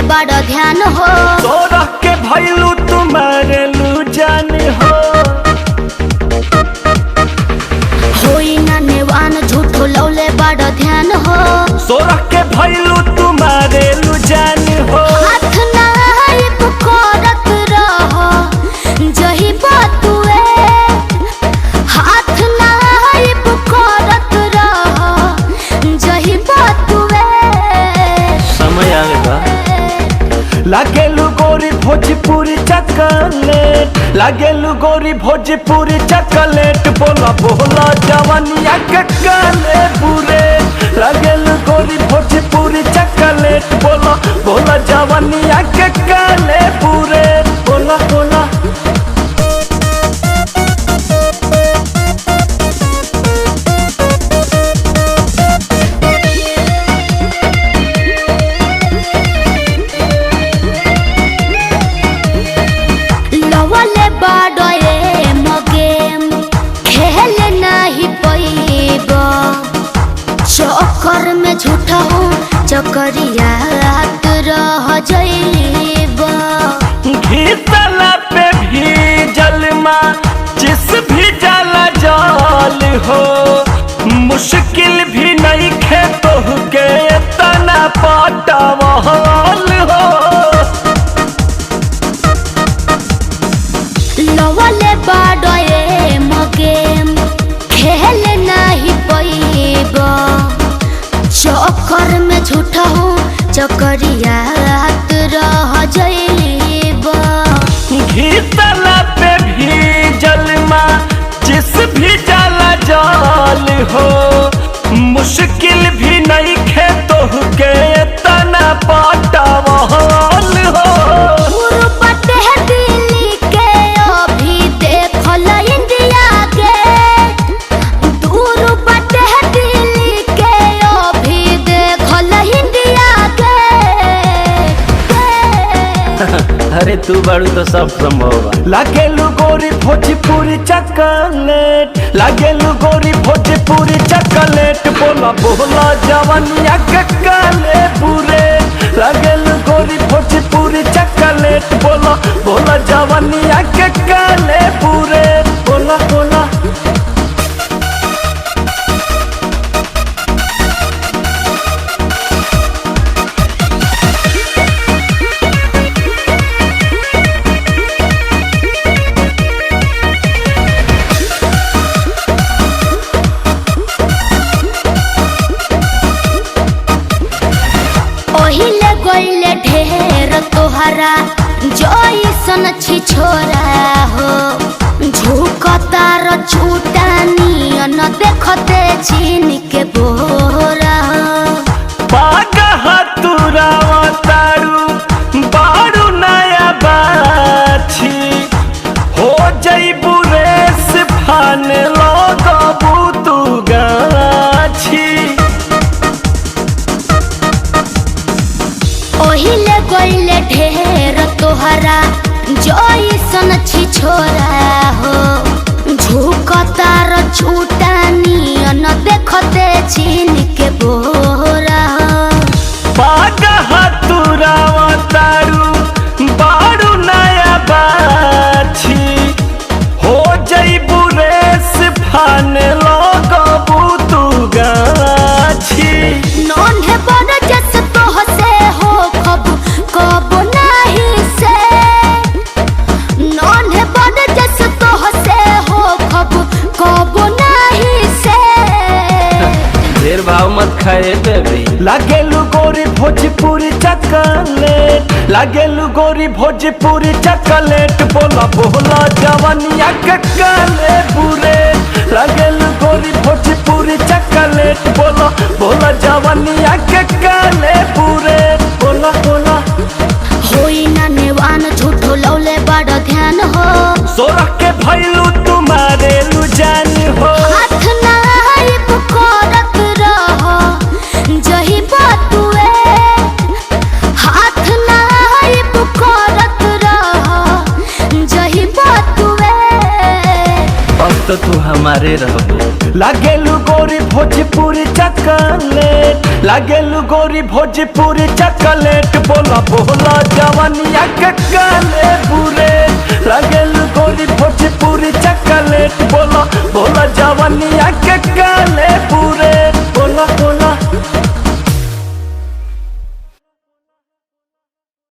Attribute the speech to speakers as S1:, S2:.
S1: बड़ा ध्यान हो
S2: तोरा के भैलू तुम्हारे लू जान हो
S1: होई ना नेवान झूठो लौले बड़ा ध्यान हो
S2: तोरा के भैलू तुम्हारे लू जान हो
S1: हाथ ना करत रहो जही बातुए हाथ ना करत रहो जही बातुए
S2: समय आएगा लागेलू गोरी भोजपुरी चॉकलेट लागेलू गोरी भोजपुरी चॉकलेट बोला बोला जवानिया के काले पूरे लागेलू गोरी भोजपुरी चॉकलेट बोला बोला जवानिया के काले पूरे बोला बोला
S1: लवले बाडोए मगेम खेल नहीं पैब चक्कर में झूठा हूँ चक्करिया रह जैब
S2: घीतला पे भी जलमा जिस भी जला जाल हो मुश्किल भी नहीं खेतो के तना पटावाल हो
S1: लवले बाडोए मगेम खेल नहीं पैब चक्कर में झूठा हूँ चक्करिया रह जैब
S2: घीतला पे भी जलमा जिस भी जला जाल हो मुश्किल भी नहीं खेतो के तना पटावाल हो अरे तू बड़ू तो सब संभव लागेलू गोरी भोजपुरी चॉकलेट लागेलू गोरी भोजपुरी चॉकलेट बोला बोला जवानिया के काले पूरे लागेलू गोरी भोजपुरी चॉकलेट बोला बोला जवानिया के काले पूरे बोला बोला
S1: ओहिले गोइले ढेर तोहरा जइसन छी छोरा हो झुकतार झूठानियन देखते छीन के बोरा हो
S2: पागह तुरावा तारू बारू नया बाछी हो जइबू रेस फान लगबू तू गाछी
S1: ओहिले गोइले ढेर तोहरा जइसन छी छोरा हो झुकतार झूठानियन देखते छीन के बोरा हो
S2: पागह तुरावा तारू बारू नया बाछी हो जइबू रेस फान लगबू तू गाछी
S1: नन्हे बड़ जस तोह से हो कब नहीं से नन्हे बड़ जस तोह से हो कब नहीं से
S2: ढेर भाव मत खाए बेबी लागेलू गोरी भोजपुरी चॉकलेट लागेलू गोरी भोजपुरी चॉकलेट बोला बोला जवानिया के काले पूरे लागेलू गोरी भोजपुरी चॉकलेट बोला बोला जवानिया के काले पूरे बोला बोला
S1: होई ना नेवान झूठो लौले बड़ा ध्यान हो
S2: सोरा के भैलू तुम्हारे लू जान हो
S1: हाथ ना करत रहो जही बातुए हाथ ना करत रहो जही बातुए
S2: अब तो तू हमारे रहो। लागेलू गोरी भोजपुरी चॉकलेट, लागेलू गोरी भोजपुरी चॉकलेट, बोला बोला जवानिया के काले बुरे, लागेलू गोरी भोजपुरी चॉकलेट, बोला बोला जवानिया के काले